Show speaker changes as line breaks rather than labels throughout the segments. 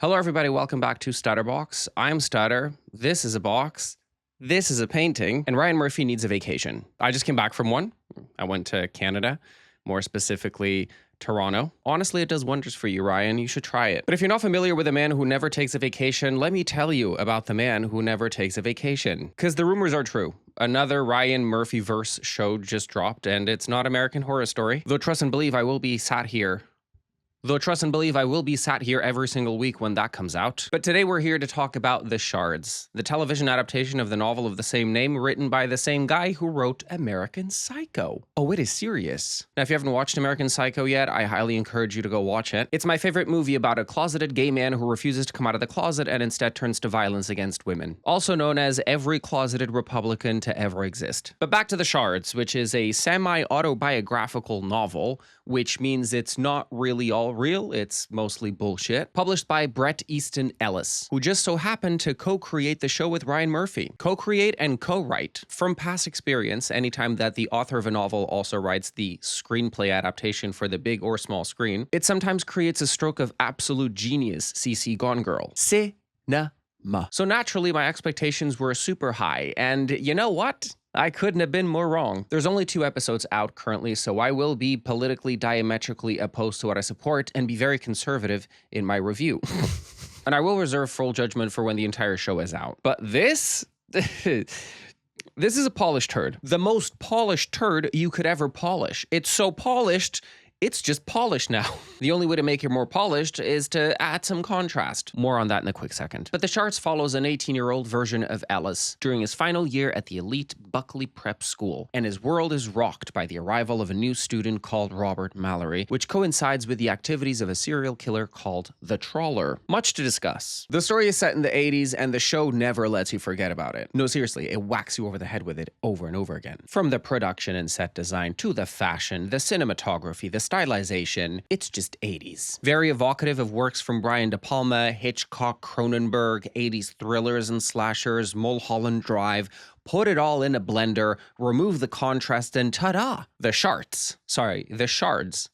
Hello, everybody. Welcome back to StutterBox. I'm Stutter. This is a box. This is a painting. And Ryan Murphy needs a vacation. I just came back from one. I went to Canada, more specifically Toronto. Honestly, it does wonders for you, Ryan. You should try it. But if you're not familiar with a man who never takes a vacation, let me tell you about the man who never takes a vacation. Because the rumors are true. Another Ryan Murphy verse show just dropped, and it's not American Horror Story. Though trust and believe I will be sat here every single week when that comes out. But today we're here to talk about The Shards, the television adaptation of the novel of the same name written by the same guy who wrote American Psycho. Oh, it is serious. Now, if you haven't watched American Psycho yet, I highly encourage you to go watch it. It's my favorite movie about a closeted gay man who refuses to come out of the closet and instead turns to violence against women. Also known as every closeted Republican to ever exist. But back to The Shards, which is a semi-autobiographical novel, which means it's not really all real, it's mostly bullshit. Published by Bret Easton Ellis, who just so happened to co-create the show with Ryan Murphy. Co-create and co-write. From past experience, anytime that the author of a novel also writes the screenplay adaptation for the big or small screen, it sometimes creates a stroke of absolute genius, CC Gone Girl. Cinema. So naturally, my expectations were super high, and you know what? I couldn't have been more wrong. There's only 2 episodes out currently, so I will be politically diametrically opposed to what I support and be very conservative in my review. And I will reserve full judgment for when the entire show is out. But this is a polished turd. The most polished turd you could ever polish. It's so polished, it's just polished now. The only way to make it more polished is to add some contrast. More on that in a quick second. But The Shards follows an 18-year-old version of Ellis during his final year at the elite Buckley Prep School, and his world is rocked by the arrival of a new student called Robert Mallory, which coincides with the activities of a serial killer called the Trawler. Much to discuss. The story is set in the 80s, and the show never lets you forget about it. No, seriously, it whacks you over the head with it over and over again. From the production and set design to the fashion, the cinematography, the stylization, it's just 80s. Very evocative of works from Brian De Palma, Hitchcock, Cronenberg, 80s thrillers and slashers, Mulholland Drive. Put it all in a blender, remove the contrast, and ta-da! The Shards. Sorry, The Shards.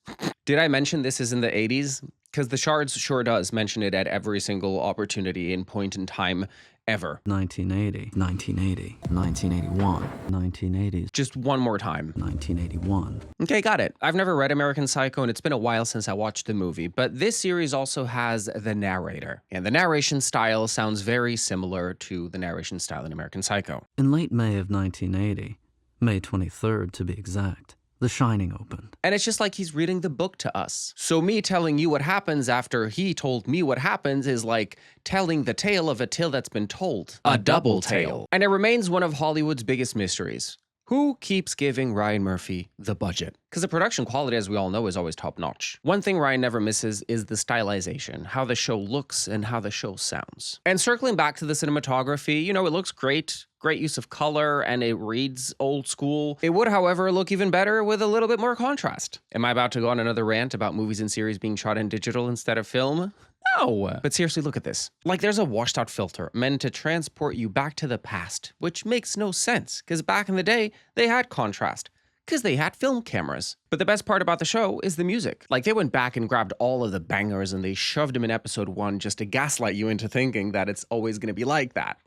Did I mention this is in the 80s? Because The Shards sure does mention it at every single opportunity and point in time ever.
1980, 1980, 1981, 1980s.
Just one more time.
1981.
Okay, got it. I've never read American Psycho, and it's been a while since I watched the movie, but this series also has the narrator, and the narration style sounds very similar to the narration style in American Psycho.
In late May of 1980, May 23rd to be exact, The Shining opened.
And it's just like he's reading the book to us. So me telling you what happens after he told me what happens is like telling the tale of a tale that's been told. A double tale. And it remains one of Hollywood's biggest mysteries. Who keeps giving Ryan Murphy the budget? Because the production quality, as we all know, is always top-notch. One thing Ryan never misses is the stylization, how the show looks and how the show sounds. And circling back to the cinematography, you know, it looks great. Great use of color, and it reads old school. It would, however, look even better with a little bit more contrast. Am I about to go on another rant about movies and series being shot in digital instead of film? No. But seriously, look at this. Like, there's a washed out filter meant to transport you back to the past, which makes no sense, because back in the day, they had contrast, because they had film cameras. But the best part about the show is the music. Like, they went back and grabbed all of the bangers and they shoved them in episode 1 just to gaslight you into thinking that it's always going to be like that.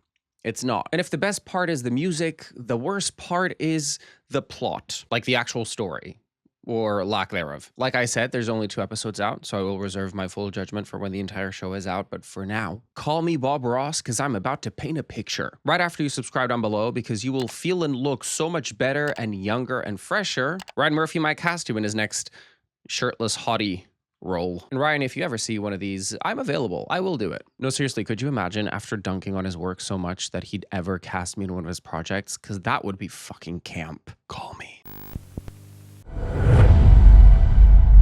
It's not. And if the best part is the music, the worst part is the plot, like the actual story. Or lack thereof. Like I said, there's only 2 episodes out, so I will reserve my full judgment for when the entire show is out. But for now, call me Bob Ross, because I'm about to paint a picture. Right after you subscribe down below, because you will feel and look so much better and younger and fresher. Ryan Murphy might cast you in his next shirtless hottie role. And Ryan, if you ever see one of these, I'm available. I will do it. No, seriously, could you imagine after dunking on his work so much that he'd ever cast me in one of his projects? Because that would be fucking camp. Call me.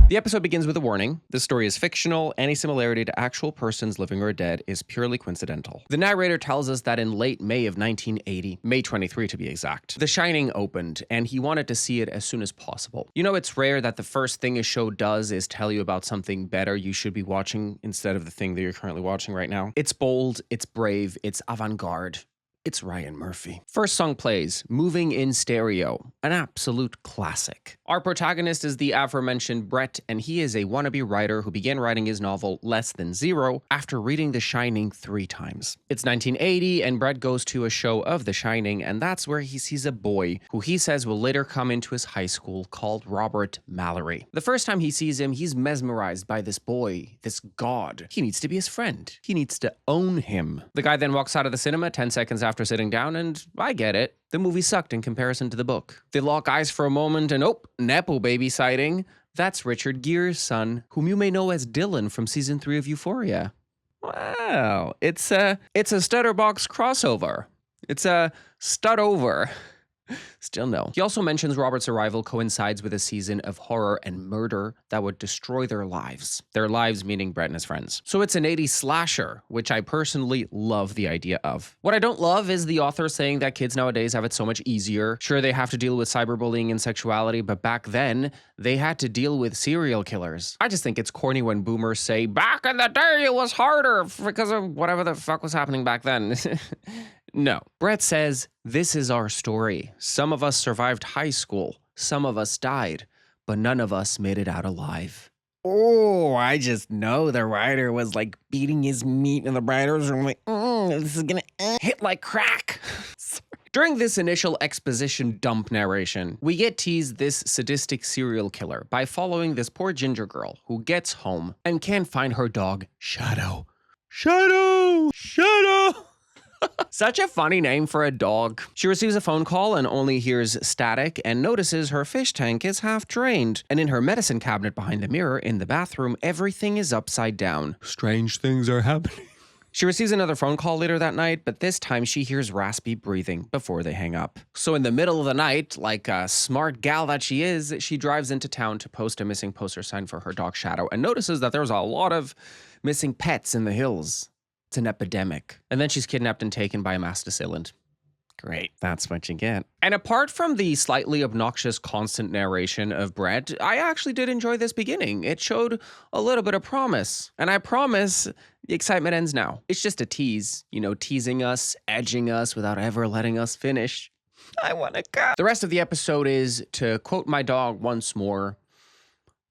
The episode begins with a warning. This story is fictional. Any similarity to actual persons living or dead is purely coincidental. The narrator tells us that in late May of 1980, May 23 to be exact, The Shining opened, and he wanted to see it as soon as possible. You know, it's rare that the first thing a show does is tell you about something better you should be watching instead of the thing that you're currently watching right now. It's bold, it's brave, it's avant-garde. It's Ryan Murphy. First song plays, Moving in Stereo, an absolute classic. Our protagonist is the aforementioned Brett, and he is a wannabe writer who began writing his novel Less Than Zero after reading The Shining 3 times. It's 1980, and Brett goes to a show of The Shining, and that's where he sees a boy who he says will later come into his high school called Robert Mallory. The first time he sees him, he's mesmerized by this boy, this god. He needs to be his friend. He needs to own him. The guy then walks out of the cinema 10 seconds after sitting down, and I get it. The movie sucked in comparison to the book. They lock eyes for a moment, and oh, Nepo baby sighting. That's Richard Gere's son, whom you may know as Dylan from season 3 of Euphoria. Wow, it's a StutterBox crossover. It's a Stutover. Still no. He also mentions Robert's arrival coincides with a season of horror and murder that would destroy their lives. Their lives meaning Brett and his friends. So it's an 80s slasher, which I personally love the idea of. What I don't love is the author saying that kids nowadays have it so much easier. Sure, they have to deal with cyberbullying and sexuality, but back then, they had to deal with serial killers. I just think it's corny when boomers say, back in the day it was harder because of whatever the fuck was happening back then. No. Brett says, this is our story. Some of us survived high school. Some of us died, but none of us made it out alive. Oh, I just know the writer was like beating his meat in the writer's room like, this is gonna hit like crack. During this initial exposition dump narration, we get teased this sadistic serial killer by following this poor ginger girl who gets home and can't find her dog, Shadow. Shadow! Shadow! Such a funny name for a dog. She receives a phone call and only hears static and notices her fish tank is half drained. And in her medicine cabinet behind the mirror in the bathroom, everything is upside down. Strange things are happening. She receives another phone call later that night, but this time she hears raspy breathing before they hang up. So in the middle of the night, like a smart gal that she is, she drives into town to post a missing poster sign for her dog Shadow and notices that there's a lot of missing pets in the hills. It's an epidemic. And then she's kidnapped and taken by a masked assailant. Great. That's what you get. And apart from the slightly obnoxious constant narration of Brett, I actually did enjoy this beginning. It showed a little bit of promise. And I promise the excitement ends now. It's just a tease, teasing us, edging us without ever letting us finish. I want to go. The rest of the episode is, to quote my dog once more,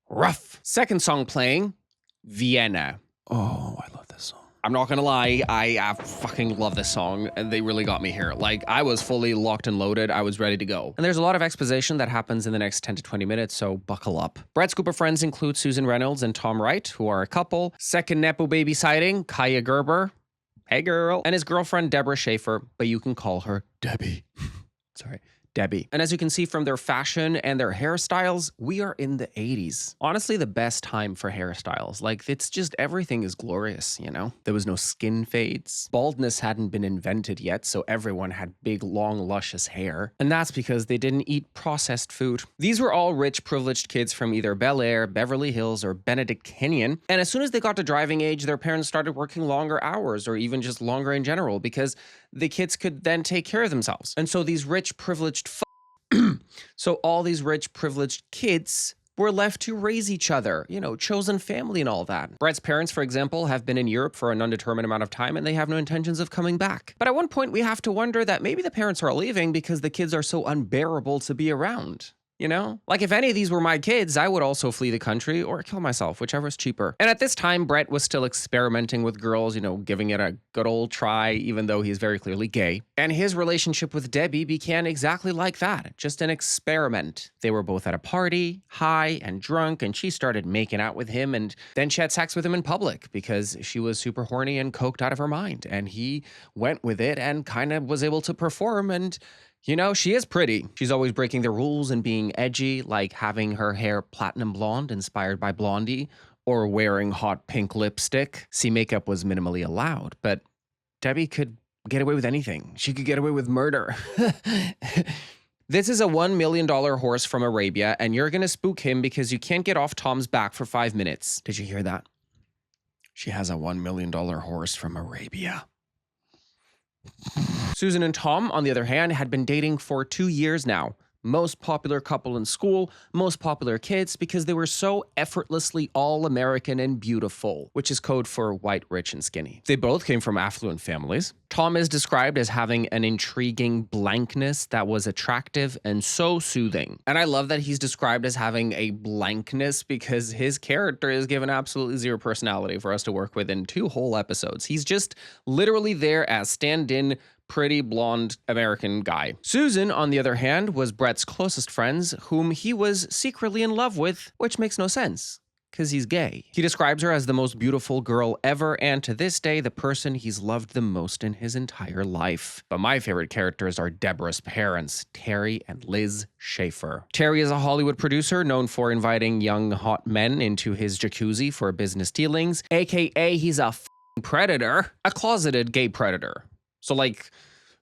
rough. Second song playing, Vienna. Oh, I love this song. I'm not gonna lie, I fucking love this song, and they really got me here. Like, I was fully locked and loaded, I was ready to go. And there's a lot of exposition that happens in the next 10 to 20 minutes, so buckle up. Brett's group of friends include Susan Reynolds and Tom Wright, who are a couple. Second Nepo baby sighting, Kaya Gerber, hey girl, and his girlfriend Deborah Schaefer, but you can call her Debbie. Sorry. Debbie. And as you can see from their fashion and their hairstyles, we are in the 80s. Honestly, the best time for hairstyles. Like, it's just everything is glorious, There was no skin fades. Baldness hadn't been invented yet, so everyone had big, long, luscious hair. And that's because they didn't eat processed food. These were all rich, privileged kids from either Bel Air, Beverly Hills, or Benedict Canyon. And as soon as they got to driving age, their parents started working longer hours, or even just longer in general, because the kids could then take care of themselves. And so these rich, privileged so all these rich, privileged kids were left to raise each other, chosen family and all that. Brett's parents, for example, have been in Europe for an undetermined amount of time and they have no intentions of coming back. But at one point, we have to wonder that maybe the parents are leaving because the kids are so unbearable to be around. Like if any of these were my kids, I would also flee the country or kill myself, whichever is cheaper. And at this time, Brett was still experimenting with girls, giving it a good old try, even though he's very clearly gay. And his relationship with Debbie began exactly like that, just an experiment. They were both at a party, high and drunk, and she started making out with him, and then she had sex with him in public because she was super horny and coked out of her mind. And he went with it and kind of was able to perform, and she is pretty. She's always breaking the rules and being edgy, like having her hair platinum blonde inspired by Blondie, or wearing hot pink lipstick. See, makeup was minimally allowed, but Debbie could get away with anything. She could get away with murder. This is a $1 million horse from Arabia, and you're gonna spook him because you can't get off Tom's back for 5 minutes. Did you hear that? She has a $1 million horse from Arabia. Susan and Tom, on the other hand, had been dating for 2 years now. most popular couple in school, most popular kids, because they were so effortlessly all-American and beautiful, which is code for white, rich, and skinny. They both came from affluent families. Tom is described as having an intriguing blankness that was attractive and so soothing. And I love that he's described as having a blankness because his character is given absolutely zero personality for us to work with in 2 whole episodes. He's just literally there as stand-in pretty blonde American guy. Susan, on the other hand, was Brett's closest friends, whom he was secretly in love with, which makes no sense, because he's gay. He describes her as the most beautiful girl ever, and to this day, the person he's loved the most in his entire life. But my favorite characters are Deborah's parents, Terry and Liz Schaefer. Terry is a Hollywood producer known for inviting young hot men into his jacuzzi for business dealings, aka he's a predator, a closeted gay predator. So like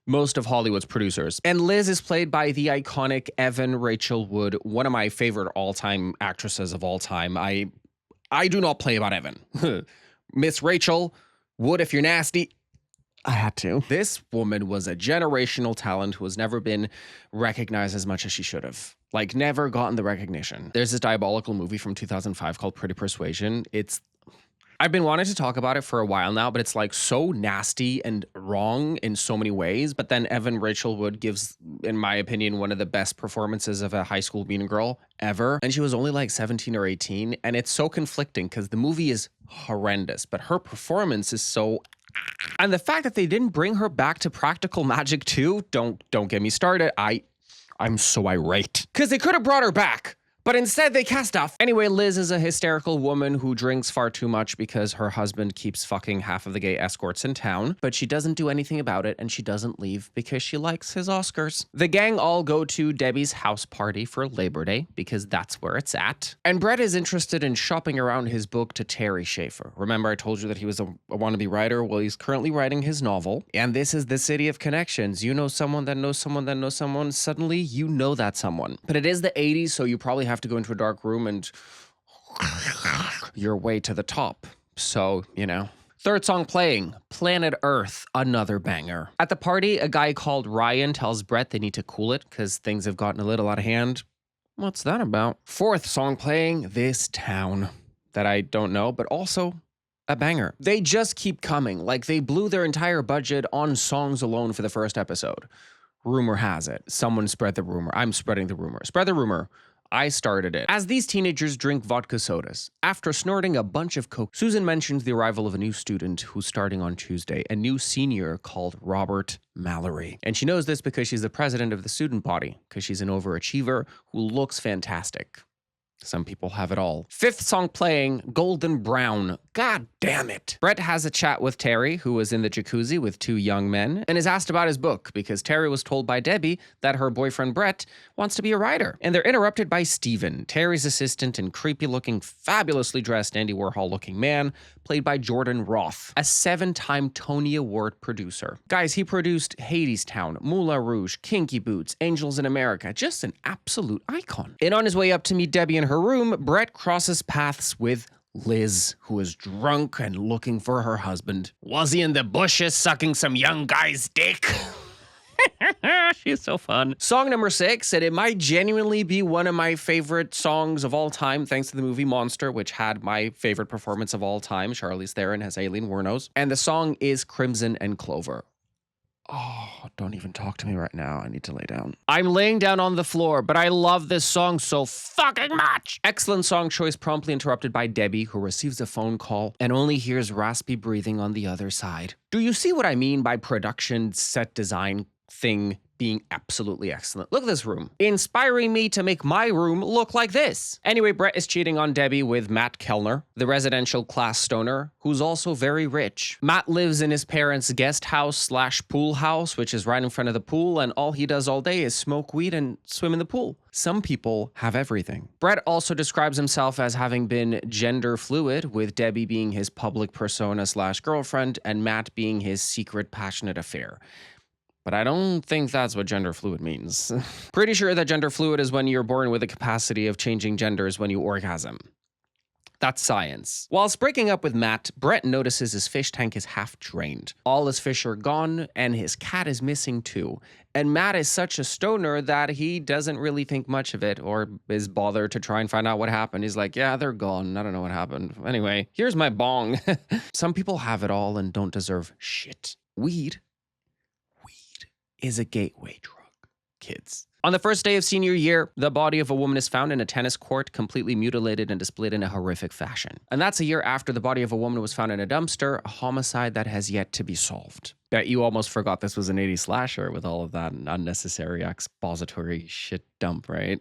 most of Hollywood's producers. And Liz is played by the iconic Evan Rachel Wood, one of my favorite all-time actresses of all time. I do not play about Evan. Miss Rachel Wood, if you're nasty. I had to. This woman was a generational talent who has never been recognized as much as she should have. Like, never gotten the recognition. There's this diabolical movie from 2005 called Pretty Persuasion. I've been wanting to talk about it for a while now, but it's like so nasty and wrong in so many ways. But then Evan Rachel Wood gives, in my opinion, one of the best performances of a high school mean girl ever. And she was only like 17 or 18. And it's so conflicting because the movie is horrendous, but her performance is so... And the fact that they didn't bring her back to Practical Magic 2, don't get me started. I'm so irate. Because they could have brought her back. But instead, they cast off. Anyway, Liz is a hysterical woman who drinks far too much because her husband keeps fucking half of the gay escorts in town, but she doesn't do anything about it, and she doesn't leave because she likes his Oscars. The gang all go to Debbie's house party for Labor Day because that's where it's at. And Brett is interested in shopping around his book to Terry Schaefer. Remember I told you that he was a wannabe writer? Well, he's currently writing his novel, and this is the city of connections. You know someone that knows someone that knows someone. Suddenly, you know that someone. But it is the 80s, so you probably have to go into a dark room and your way to the top. So, you know. Third song playing, Planet Earth, another banger. At the party, a guy called Ryan tells Brett they need to cool it because things have gotten a little out of hand. What's that about? Fourth song playing, This Town, that I don't know, but also a banger. They just keep coming, like they blew their entire budget on songs alone for the first episode. Rumor has it. Someone spread the rumor. I'm spreading the rumor. Spread the rumor. I started it. As these teenagers drink vodka sodas, after snorting a bunch of coke, Susan mentions the arrival of a new student who's starting on Tuesday, a new senior called Robert Mallory. And she knows this because she's the president of the student body, because she's an overachiever who looks fantastic. Some people have it all. Fifth song playing, Golden Brown. God damn it. Brett has a chat with Terry, who was in the jacuzzi with 2 young men, and is asked about his book because Terry was told by Debbie that her boyfriend Brett wants to be a writer. And they're interrupted by Steven, Terry's assistant and creepy-looking, fabulously dressed Andy Warhol-looking man, played by Jordan Roth, a 7-time Tony Award producer. Guys, he produced Hadestown, Moulin Rouge, Kinky Boots, Angels in America, just an absolute icon. And on his way up to meet Debbie in her room, Brett crosses paths with Liz, who is drunk and looking for her husband. Was he in the bushes sucking some young guy's dick? She's so fun. Song number 6, and it might genuinely be one of my favorite songs of all time, thanks to the movie Monster, which had my favorite performance of all time, Charlize Theron as Aileen Wuornos. And the song is Crimson and Clover. Oh, don't even talk to me right now. I need to lay down. I'm laying down on the floor, but I love this song so fucking much. Excellent song choice, promptly interrupted by Debbie, who receives a phone call and only hears raspy breathing on the other side. Do you see what I mean by production, set design thing being absolutely excellent? Look at this room. Inspiring me to make my room look like this. Anyway, Brett is cheating on Debbie with Matt Kellner, the residential class stoner, who's also very rich. Matt lives in his parents' guest house / pool house, which is right in front of the pool, and all he does all day is smoke weed and swim in the pool. Some people have everything. Brett also describes himself as having been gender fluid, with Debbie being his public persona / girlfriend, and Matt being his secret passionate affair. But I don't think that's what gender fluid means. Pretty sure that gender fluid is when you're born with the capacity of changing genders when you orgasm. That's science. Whilst breaking up with Matt, Brett notices his fish tank is half drained. All his fish are gone, and his cat is missing too. And Matt is such a stoner that he doesn't really think much of it or is bothered to try and find out what happened. He's like, yeah, they're gone. I don't know what happened. Anyway, here's my bong. Some people have it all and don't deserve shit. Weed is a gateway drug, kids. On the first day of senior year, the body of a woman is found in a tennis court, completely mutilated and displayed in a horrific fashion. And that's a year after the body of a woman was found in a dumpster, a homicide that has yet to be solved. Bet you almost forgot this was an 80s slasher with all of that unnecessary expository shit dump, right?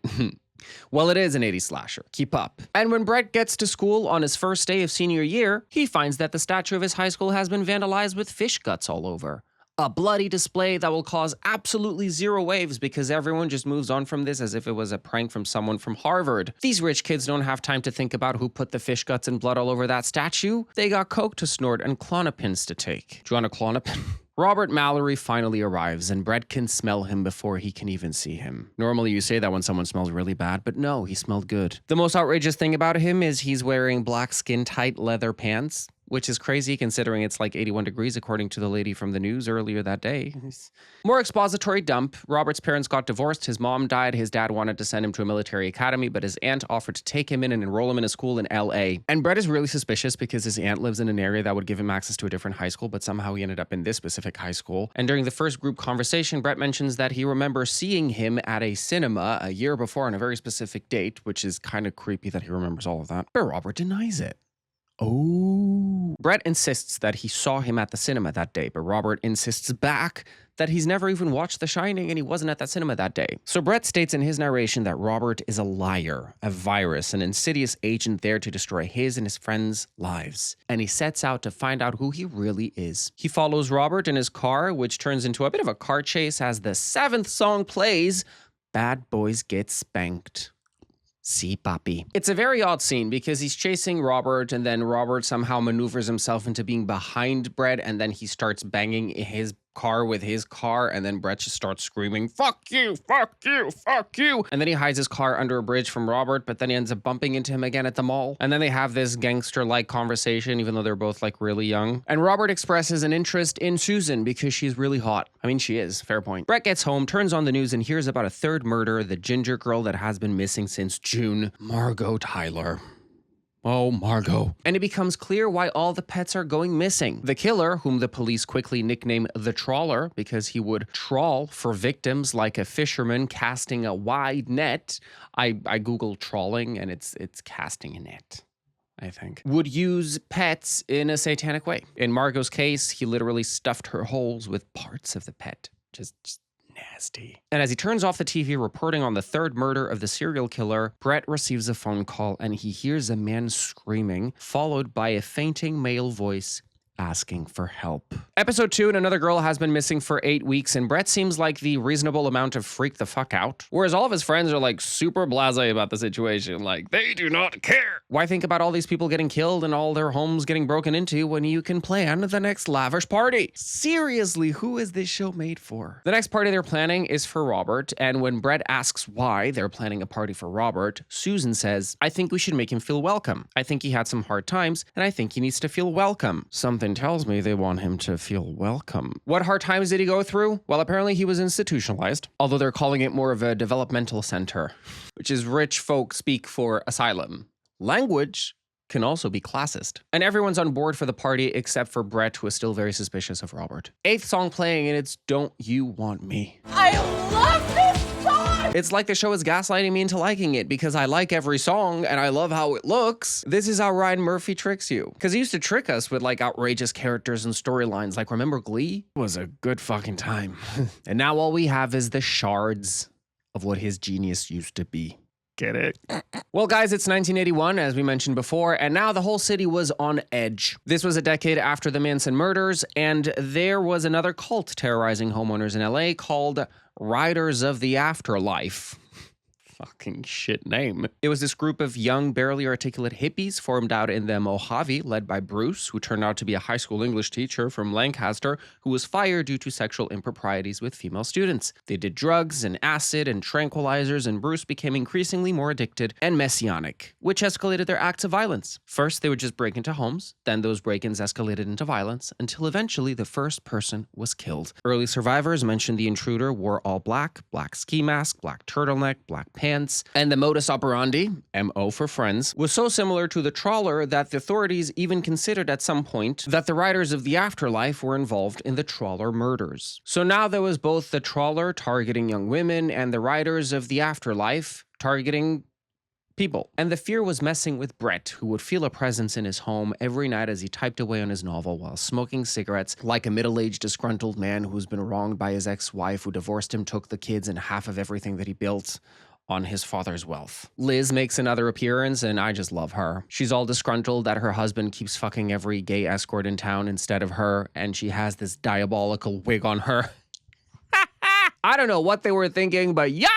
Well, it is an 80s slasher. Keep up. And when Brett gets to school on his first day of senior year, he finds that the statue of his high school has been vandalized with fish guts all over. A bloody display that will cause absolutely zero waves because everyone just moves on from this as if it was a prank from someone from Harvard. These rich kids don't have time to think about who put the fish guts and blood all over that statue. They got coke to snort and Klonopins to take. Do you want a Klonopin? Robert Mallory finally arrives, and Brett can smell him before he can even see him. Normally you say that when someone smells really bad, but no, he smelled good. The most outrageous thing about him is he's wearing black skin-tight leather pants, which is crazy considering it's like 81 degrees according to the lady from the news earlier that day. More expository dump. Robert's parents got divorced, his mom died, his dad wanted to send him to a military academy, but his aunt offered to take him in and enroll him in a school in LA. And Brett is really suspicious because his aunt lives in an area that would give him access to a different high school, but somehow he ended up in this specific high school. And during the first group conversation, Brett mentions that he remembers seeing him at a cinema a year before on a very specific date, which is kind of creepy that he remembers all of that. But Robert denies it. Oh. Brett insists that he saw him at the cinema that day, but Robert insists back that he's never even watched The Shining and he wasn't at that cinema that day. So Brett states in his narration that Robert is a liar, a virus, an insidious agent there to destroy his and his friends' lives. And he sets out to find out who he really is. He follows Robert in his car, which turns into a bit of a car chase as the 7th song plays, Bad Boys Get Spanked. See, Papi. It's a very odd scene because he's chasing Robert and then Robert somehow maneuvers himself into being behind Brett and then he starts banging his car with his car and then Brett just starts screaming, fuck you, fuck you, fuck you. And then he hides his car under a bridge from Robert, but then he ends up bumping into him again at the mall. And then they have this gangster-like conversation, even though they're both like really young. And Robert expresses an interest in Susan because she's really hot. I mean, she is, fair point. Brett gets home, turns on the news and hears about a third murder, the ginger girl that has been missing since June, Margot Tyler. Oh, Margot. And it becomes clear why all the pets are going missing. The killer, whom the police quickly nickname the Trawler because he would trawl for victims like a fisherman casting a wide net. I Googled trawling and it's casting a net, I think. Would use pets in a satanic way. In Margot's case, he literally stuffed her holes with parts of the pet. Just nasty. And as he turns off the TV reporting on the third murder of the serial killer, Brett receives a phone call and he hears a man screaming, followed by a fainting male voice asking for help. Episode 2, and another girl has been missing for 8 weeks, and Brett seems like the reasonable amount of freak the fuck out. Whereas all of his friends are like super blasé about the situation, like they do not care. Why think about all these people getting killed and all their homes getting broken into when you can plan the next lavish party? Seriously, who is this show made for? The next party they're planning is for Robert, and when Brett asks why they're planning a party for Robert, Susan says, I think we should make him feel welcome. I think he had some hard times, and I think he needs to feel welcome. Something tells me they want him to feel welcome. What hard times did he go through? Well, apparently he was institutionalized, although they're calling it more of a developmental center, which is rich folk speak for asylum. Language can also be classist. And everyone's on board for the party except for Brett, who is still very suspicious of Robert. 8th song playing, and it's Don't You Want Me.
I love this song!
It's like the show is gaslighting me into liking it because I like every song and I love how it looks. This is how Ryan Murphy tricks you. Because he used to trick us with like outrageous characters and storylines. Like, remember Glee? It was a good fucking time. And now all we have is the shards of what his genius used to be. Get it? Well, guys, it's 1981, as we mentioned before, and now the whole city was on edge. This was a decade after the Manson murders, and there was another cult terrorizing homeowners in LA called Riders of the Afterlife. Fucking shit name. It was this group of young, barely articulate hippies formed out in the Mojave, led by Bruce, who turned out to be a high school English teacher from Lancaster, who was fired due to sexual improprieties with female students. They did drugs and acid and tranquilizers, and Bruce became increasingly more addicted and messianic, which escalated their acts of violence. First, they would just break into homes, then those break-ins escalated into violence, until eventually the first person was killed. Early survivors mentioned the intruder wore all black, black ski mask, black turtleneck, black pants, and the modus operandi, MO for friends, was so similar to the trawler that the authorities even considered at some point that the riders of the afterlife were involved in the trawler murders. So now there was both the trawler targeting young women and the riders of the afterlife targeting people. And the fear was messing with Brett, who would feel a presence in his home every night as he typed away on his novel while smoking cigarettes like a middle-aged disgruntled man who's been wronged by his ex-wife who divorced him, took the kids and half of everything that he built on his father's wealth. Liz makes another appearance, and I just love her. She's all disgruntled that her husband keeps fucking every gay escort in town instead of her, and she has this diabolical wig on her. I don't know what they were thinking, but yeah!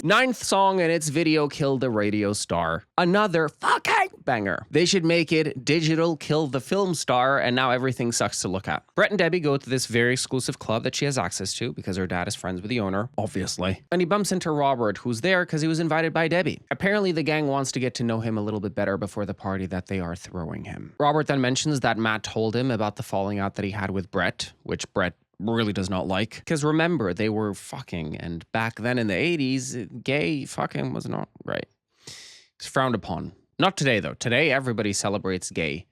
Ninth song and its video killed the radio star. Another fucking banger. They should make it digital kill the film star, and now everything sucks to look at. Brett and Debbie go to this very exclusive club that she has access to because her dad is friends with the owner, obviously. And he bumps into Robert, who's there because he was invited by Debbie. Apparently the gang wants to get to know him a little bit better before the party that they are throwing him. Robert then mentions that Matt told him about the falling out that he had with Brett, which Brett really does not like. Because remember, they were fucking, and back then in the 80s, gay fucking was not right. It's frowned upon. Not today, though. Today, everybody celebrates gay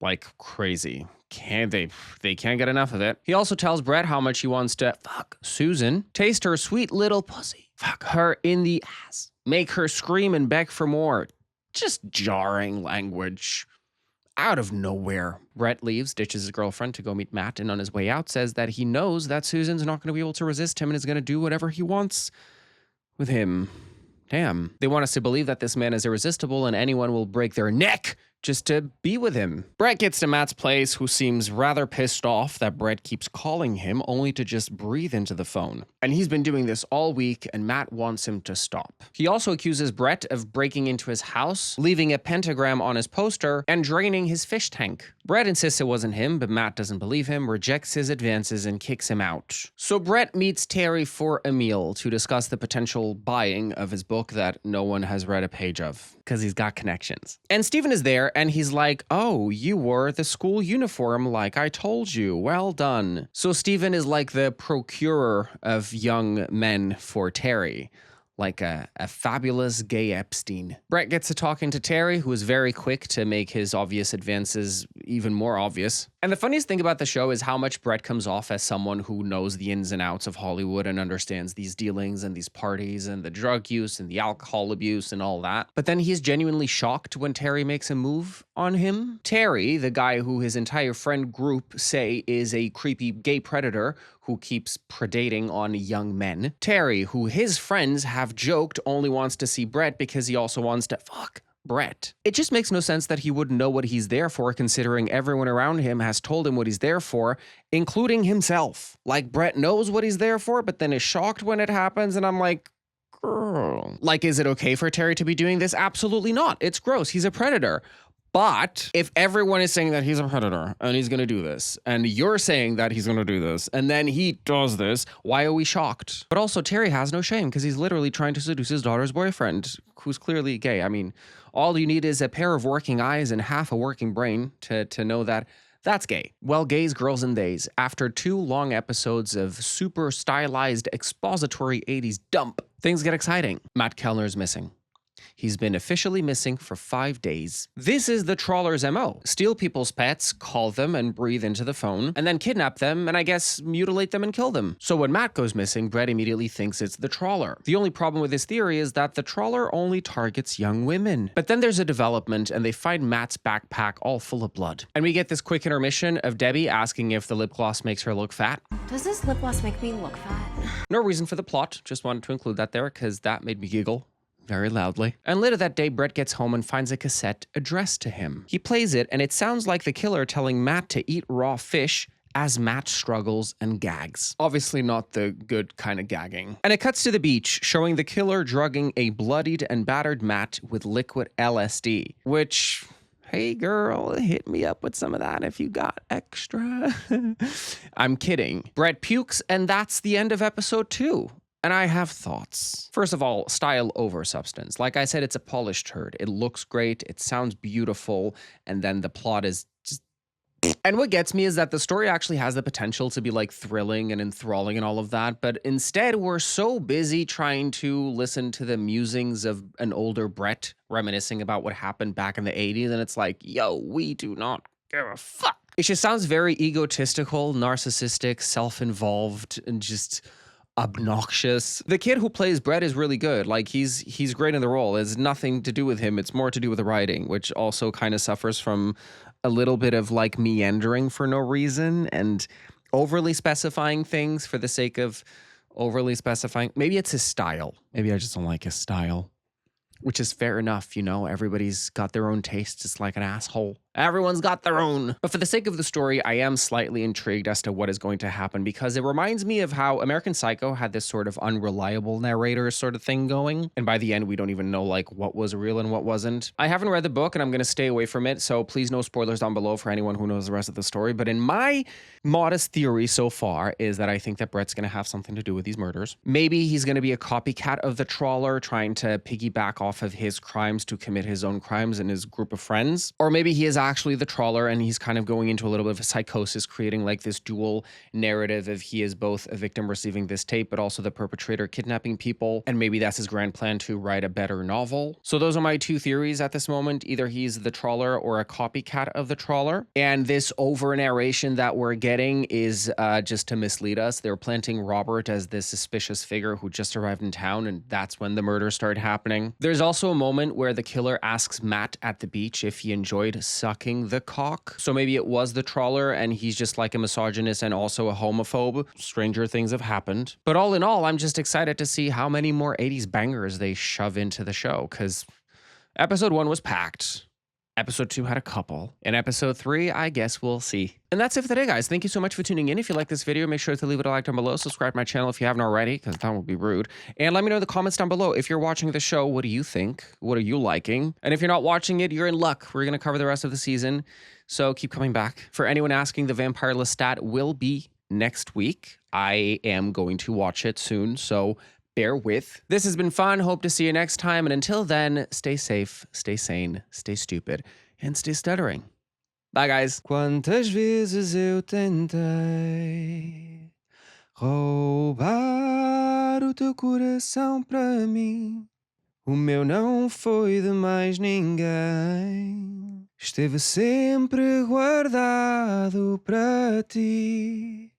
like crazy. They can't get enough of it. He also tells Brett how much he wants to fuck Susan, taste her sweet little pussy, fuck her in the ass, make her scream and beg for more. Just jarring language. Out of nowhere. Brett leaves, ditches his girlfriend to go meet Matt, and on his way out says that he knows that Susan's not going to be able to resist him and is going to do whatever he wants with him. Damn. They want us to believe that this man is irresistible and anyone will break their neck just to be with him. Brett gets to Matt's place, who seems rather pissed off that Brett keeps calling him only to just breathe into the phone. And he's been doing this all week, and Matt wants him to stop. He also accuses Brett of breaking into his house, leaving a pentagram on his poster, and draining his fish tank. Brett insists it wasn't him, but Matt doesn't believe him, rejects his advances, and kicks him out. So Brett meets Terry for a meal to discuss the potential buying of his book that no one has read a page of, because he's got connections. And Steven is there, and he's like, "Oh, you wore the school uniform like I told you. Well done." So Steven is like the procurer of young men for Terry. Like a fabulous gay Epstein. Brett gets to talking to Terry, who is very quick to make his obvious advances even more obvious. And the funniest thing about the show is how much Brett comes off as someone who knows the ins and outs of Hollywood and understands these dealings and these parties and the drug use and the alcohol abuse and all that. But then he's genuinely shocked when Terry makes a move on him. Terry, the guy who his entire friend group say is a creepy gay predator who keeps predating on young men. Terry, who his friends have joked only wants to see Brett because he also wants to fuck Brett. It just makes no sense that he wouldn't know what he's there for, considering everyone around him has told him what he's there for, including himself. Like, Brett knows what he's there for, but then is shocked when it happens, and I'm like, girl. Like, is it okay for Terry to be doing this? Absolutely not. It's gross. He's a predator. But if everyone is saying that he's a predator and he's going to do this, and you're saying that he's going to do this, and then he does this, why are we shocked? But also, Terry has no shame because he's literally trying to seduce his daughter's boyfriend, who's clearly gay. I mean, all you need is a pair of working eyes and half a working brain to know that that's gay. Well, gays, girls, and theys. After 2 long episodes of super stylized expository 80s dump, things get exciting. Matt Kellner is missing. He's been officially missing for 5 days. This is the trawler's MO. Steal people's pets, call them and breathe into the phone, and then kidnap them and I guess mutilate them and kill them. So when Matt goes missing, Brett immediately thinks it's the trawler. The only problem with this theory is that the trawler only targets young women. But then there's a development and they find Matt's backpack all full of blood. And we get this quick intermission of Debbie asking if the lip gloss makes her look fat.
Does this lip gloss make me look fat?
No reason for the plot, just wanted to include that there because that made me giggle very loudly. And later that day, Brett gets home and finds a cassette addressed to him. He plays it, and it sounds like the killer telling Matt to eat raw fish as Matt struggles and gags. Obviously not the good kind of gagging. And it cuts to the beach, showing the killer drugging a bloodied and battered Matt with liquid LSD, which... Hey girl, hit me up with some of that if you got extra. I'm kidding. Brett pukes, and that's the end of episode 2. And I have thoughts. First of all, style over substance. Like I said, it's a polished turd. It looks great, it sounds beautiful, and then the plot is just... And what gets me is that the story actually has the potential to be like thrilling and enthralling and all of that, but instead we're so busy trying to listen to the musings of an older Brett reminiscing about what happened back in the 80s, and it's like, yo, we do not give a fuck. It just sounds very egotistical, narcissistic, self-involved, and just obnoxious. The kid who plays Brett is really good. Like, he's great in the role. It's nothing to do with him. It's more to do with the writing, which also kind of suffers from a little bit of like meandering for no reason and overly specifying things for the sake of overly specifying. Maybe it's his style. Maybe I just don't like his style, which is fair enough. You know, everybody's got their own taste. It's like an asshole. Everyone's got their own. But for the sake of the story, I am slightly intrigued as to what is going to happen, because it reminds me of how American Psycho had this sort of unreliable narrator sort of thing going. And by the end, we don't even know like what was real and what wasn't. I haven't read the book and I'm going to stay away from it. So please no spoilers down below for anyone who knows the rest of the story. But in my modest theory so far is that I think that Brett's going to have something to do with these murders. Maybe he's going to be a copycat of the trawler, trying to piggyback off of his crimes to commit his own crimes and his group of friends. Or maybe he is actually the trawler and he's kind of going into a little bit of a psychosis, creating like this dual narrative of he is both a victim receiving this tape, but also the perpetrator kidnapping people. And maybe that's his grand plan to write a better novel. So those are my two theories at this moment. Either he's the trawler or a copycat of the trawler. And this over narration that we're getting is just to mislead us. They're planting Robert as this suspicious figure who just arrived in town, and that's when the murders started happening. There's also a moment where the killer asks Matt at the beach if he enjoyed sucking the cock. So maybe it was the trawler and he's just like a misogynist and also a homophobe. Stranger things have happened. But all in all, I'm just excited to see how many more 80s bangers they shove into the show, because episode 1 was packed. Episode 2 had a couple. In episode 3, I guess we'll see. And that's it for today, guys. Thank you so much for tuning in. If you like this video, make sure to leave it a like down below. Subscribe to my channel if you haven't already, because that would be rude. And let me know in the comments down below. If you're watching the show, what do you think? What are you liking? And if you're not watching it, you're in luck. We're going to cover the rest of the season, so keep coming back. For anyone asking, the Vampire Lestat will be next week. I am going to watch it soon, so bear with. This has been fun. Hope to see you next time. And until then, stay safe, stay sane, stay stupid, and stay stuttering. Bye, guys. Quantas vezes eu tentei roubar o teu coração pra mim. O meu não foi de mais ninguém. Esteve sempre guardado pra ti.